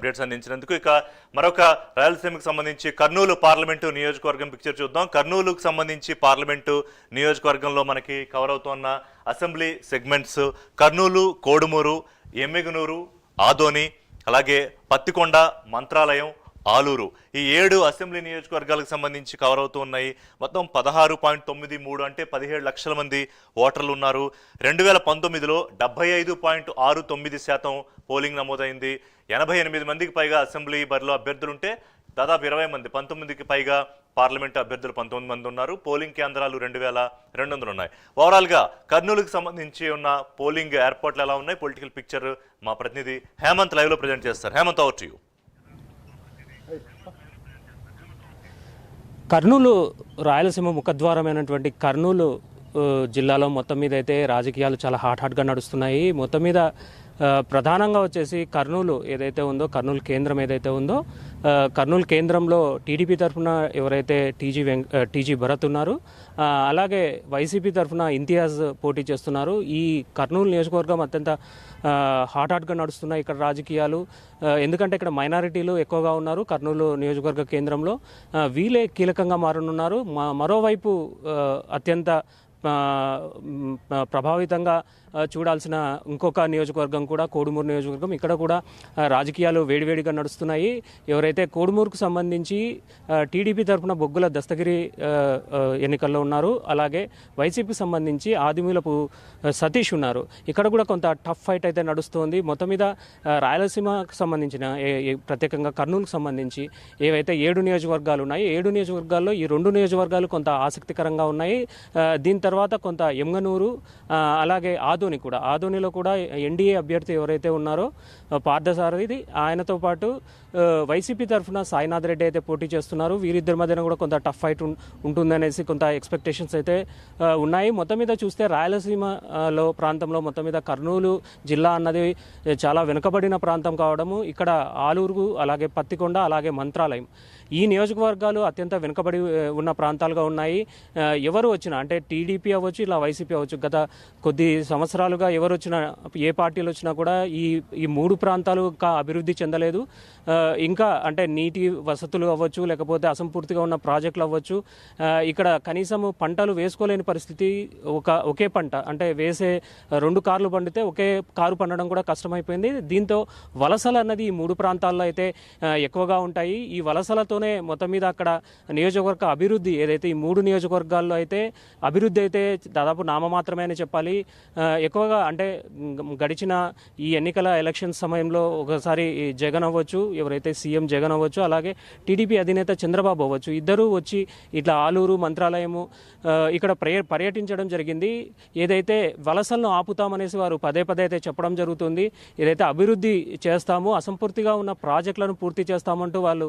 Updates అందించినందుకు. ఇక మరొక రాయలసీమకు సంబంధించి కర్నూలు పార్లమెంటు నియోజకవర్గం పిక్చర్ చూద్దాం. కర్నూలుకు సంబంధించి పార్లమెంటు నియోజకవర్గంలో మనకి కవర్ అవుతున్న అసెంబ్లీ సెగ్మెంట్స్ కర్నూలు, కోడుమూరు, ఎమ్మిగనూరు, ఆదోని, అలాగే పత్తికొండ, మంత్రాలయం, ఆలూరు, ఈ 7 అసెంబ్లీ నియోజకవర్గాలకు సంబంధించి కవర్ అవుతూ ఉన్నాయి. మొత్తం 16.93 అంటే 17 లక్షల మంది ఓటర్లు ఉన్నారు. 2019లో 75.69% పోలింగ్ నమోదైంది. 88 మందికి పైగా అసెంబ్లీ బరిలో అభ్యర్థులుంటే దాదాపు 20 మంది, 19కి పైగా పార్లమెంటు అభ్యర్థులు 19 మంది ఉన్నారు. పోలింగ్ కేంద్రాలు 2200 ఉన్నాయి. ఓవరాల్గా కర్నూలుకు సంబంధించి ఉన్న పోలింగ్ ఏర్పాట్లు ఎలా ఉన్నాయి, పొలిటికల్ పిక్చర్ మా ప్రతినిధి హేమంత్ లైవ్లో ప్రజెంట్ చేస్తారు. Hemanth, over to you. Kurnool Rayalaseema ముఖద్వారమైనటువంటి కర్నూలు జిల్లాలో మొత్తం మీద అయితే రాజకీయాలు చాలా హాట్గా నడుస్తున్నాయి. మొత్తం మీద ప్రధానంగా వచ్చేసి కర్నూలు ఏదైతే ఉందో, కర్నూలు కేంద్రం ఏదైతే ఉందో, కర్నూలు కేంద్రంలో టీడీపీ తరఫున ఎవరైతే టీజీ భరత్ ఉన్నారు, అలాగే వైసీపీ తరఫున ఇంతియాజ్ పోటీ చేస్తున్నారు. ఈ కర్నూలు నియోజకవర్గం అత్యంత హాట్గా నడుస్తున్నాయి ఇక్కడ రాజకీయాలు. ఎందుకంటే ఇక్కడ మైనారిటీలు ఎక్కువగా ఉన్నారు కర్నూలు నియోజకవర్గ కేంద్రంలో. వీళ్ళే కీలకంగా మారనున్నారు. మరోవైపు అత్యంత ప్రభావితంగా చూడాల్సిన ఇంకొక నియోజకవర్గం కూడా కోడుమూరు నియోజకవర్గం. ఇక్కడ కూడా రాజకీయాలు వేడివేడిగా నడుస్తున్నాయి. ఎవరైతే కోడుమూరుకు సంబంధించి టీడీపీ తరఫున బొగ్గుల దస్తగిరి ఎన్నికల్లో ఉన్నారు, అలాగే వైసీపీకి సంబంధించి ఆదిమూలపు సతీష్ ఉన్నారు. ఇక్కడ కూడా కొంత టఫ్ ఫైట్ అయితే నడుస్తుంది. మొత్తం మీద రాయలసీమకు సంబంధించిన ప్రత్యేకంగా కర్నూలుకు సంబంధించి ఏవైతే 7 నియోజకవర్గాలు ఉన్నాయి, 7 నియోజకవర్గాల్లో ఈ 2 నియోజకవర్గాలు కొంత ఆసక్తికరంగా ఉన్నాయి. దీని తర్వాత కొంత ఎమ్గనూరు, అలాగే ఆదోనిలో కూడా ఎన్డీఏ అభ్యర్థి ఎవరైతే ఉన్నారో పార్థసారథి, ఆయనతో పాటు వైసీపీ తరఫున సాయినాథ్ రెడ్డి అయితే పోటీ చేస్తున్నారు. వీరిద్దరి మధ్యన కూడా కొంత టఫ్ ఫైట్ ఉంటుందనేసి కొంత ఎక్స్పెక్టేషన్స్ అయితే ఉన్నాయి. మొత్తం మీద చూస్తే రాయలసీమలో ప్రాంతంలో మొత్తం మీద కర్నూలు జిల్లా అన్నది చాలా వెనుకబడిన ప్రాంతం కావడము, ఇక్కడ ఆలూరు, అలాగే పత్తికొండ, అలాగే మంత్రాలయం, ఈ నియోజకవర్గాలు అత్యంత వెనుకబడి ఉన్న ప్రాంతాలుగా ఉన్నాయి. ఎవరు వచ్చినా అంటే టీడీపీ అవ్వచ్చు, ఇలా వైసీపీ అవ్వచ్చు, గత కొద్ది సంవత్సరాలుగా ఎవరు వచ్చినా, ఏ పార్టీలు వచ్చినా కూడా ఈ 3 ప్రాంతాలు అభివృద్ధి చెందలేదు. ఇంకా అంటే నీటి వసతులు అవ్వచ్చు, లేకపోతే అసంపూర్తిగా ఉన్న ప్రాజెక్టులు అవ్వచ్చు, ఇక్కడ కనీసం పంటలు వేసుకోలేని పరిస్థితి. ఒకే పంట అంటే వేసే 2 కార్లు పండితే ఒకే కారు పండడం కూడా కష్టమైపోయింది. దీంతో వలసలు అన్నది ఈ 3 ప్రాంతాల్లో అయితే ఎక్కువగా ఉంటాయి. ఈ వలసలతోనే మొత్తం మీద అక్కడ నియోజకవర్గ అభివృద్ధి ఏదైతే ఈ 3 నియోజకవర్గాల్లో అయితే అభివృద్ధి అయితే దాదాపు నామమాత్రమే అని చెప్పాలి. ఎక్కువగా అంటే గడిచిన ఈ ఎన్నికల ఎలక్షన్ సమయంలో ఒకసారి జగన్ అవ్వచ్చు, ఎవరైతే సీఎం జగన్ అవ్వచ్చు, అలాగే టీడీపీ అధినేత చంద్రబాబు అవ్వచ్చు, ఇద్దరూ వచ్చి ఇట్లా ఆలూరు, మంత్రాలయము ఇక్కడ పర్యటించడం జరిగింది. ఏదైతే వలసలను ఆపుతామనేసి వారు పదే అయితే చెప్పడం జరుగుతుంది. ఏదైతే అభివృద్ధి చేస్తామో, అసంపూర్తిగా ఉన్న ప్రాజెక్టులను పూర్తి చేస్తామంటూ వాళ్ళు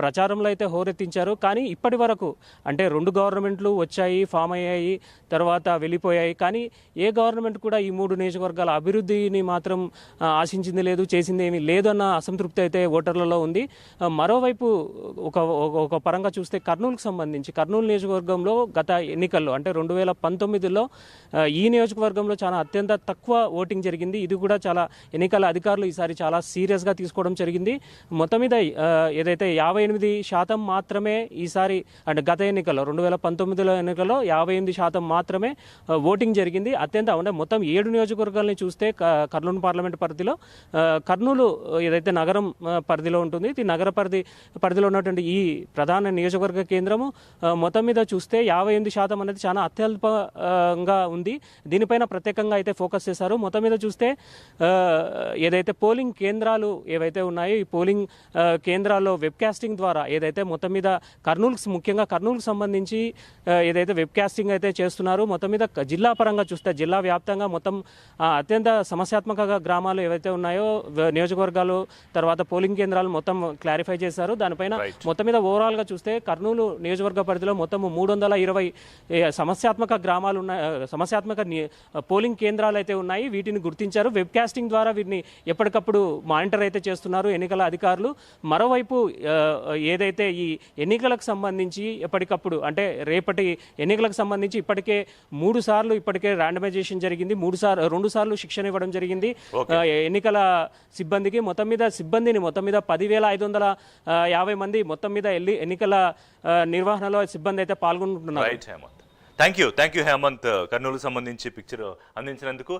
ప్రచారంలో అయితే హోరెత్తించారు. కానీ ఇప్పటి వరకు అంటే 2 గవర్నమెంట్లు వచ్చాయి, ఫామ్ అయ్యాయి, తర్వాత వెళ్ళిపోయాయి. కానీ ఏ గవర్నమెంట్ కూడా ఈ 3 నియోజకవర్గాల అభివృద్ధిని మాత్రం ఆశించింది లేదు, చేసింది ఏమీ లేదు అన్న అసంతృప్తి అయితే ఓటర్లలో ఉంది. మరోవైపు ఒక పరంగా చూస్తే కర్నూలుకు సంబంధించి కర్నూలు నియోజకవర్గంలో గత ఎన్నికల్లో అంటే 2019లో ఈ నియోజకవర్గంలో చాలా అత్యంత తక్కువ ఓటింగ్ జరిగింది. ఇది కూడా చాలా ఎన్నికల అధికారులు ఈసారి చాలా సీరియస్గా తీసుకోవడం జరిగింది. మొత్తం మీద ఏదైతే 58% మాత్రమే ఈసారి అంటే గత ఎన్నికల్లో 2019లో ఎన్నికల్లో 58% మాత్రమే ఓటింగ్ జరిగింది. అత్యంత అంటే మొత్తం 7 నియోజకవర్గాలని చూస్తే కర్నూలు పార్లమెంట్ పరిధిలో కర్నూలు ఏదైతే నగరం పరిధిలో ఉంటుంది, ఈ నగర పరిధిలో ఉన్నటువంటి ఈ ప్రధాన నియోజకవర్గ కేంద్రము మొత్తం మీద చూస్తే 58% అనేది చాలా అత్యల్పంగా ఉంది. దీనిపైన ప్రత్యేకంగా అయితే ఫోకస్ చేశారు. మొత్తం మీద చూస్తే ఏదైతే పోలింగ్ కేంద్రాలు ఏవైతే ఉన్నాయో ఈ పోలింగ్ కేంద్రాల్లో వెబ్కాస్టింగ్ ద్వారా ఏదైతే మొత్తం మీద ముఖ్యంగా కర్నూలుకు సంబంధించి ఏదైతే వెబ్కాస్టింగ్ అయితే చేస్తున్నారు. మొత్తం మీద జిల్లా పరంగా చూస్తే జిల్లా వ్యాప్తంగా మొత్తం అత్యంత సమస్యాత్మక గ్రామాలు ఏవైతే ఉన్నాయో నియోజకవర్గాలు తర్వాత పోలింగ్ కేంద్రాలు మొత్తం క్లారిఫై చేశారు. దానిపైన మొత్తం మీద ఓవరాల్గా చూస్తే కర్నూలు నియోజకవర్గ పరిధిలో మొత్తం 320 సమస్యాత్మక గ్రామాలు ఉన్నాయి, సమస్యాత్మక పోలింగ్ కేంద్రాలు అయితే ఉన్నాయి. వీటిని గుర్తించారు. వెబ్కాస్టింగ్ ద్వారా వీటిని ఎప్పటికప్పుడు మానిటర్ అయితే చేస్తున్నారు ఎన్నికల అధికారులు. మరోవైపు ఏదైతే ఈ ఎన్నికలకు సంబంధించి ఎప్పటికప్పుడు అంటే రేపటి ఎన్నికలకు సంబంధించి ఇప్పటికే మూడు సార్లు ఇప్పటికే ర్యాండమైజేషన్ జరిగింది, 2 సార్లు శిక్షణ ఇవ్వడం జరిగింది ఎన్నికల సిబ్బందికి. మొత్తం మీద 10,550 మంది మొత్తం మీద ఎన్నికల నిర్వహణలో సిబ్బంది అయితే పాల్గొంటున్నారు. థ్యాంక్ యూ హేమంత్, కర్నూలుకు సంబంధించి పిక్చర్ అందించినందుకు.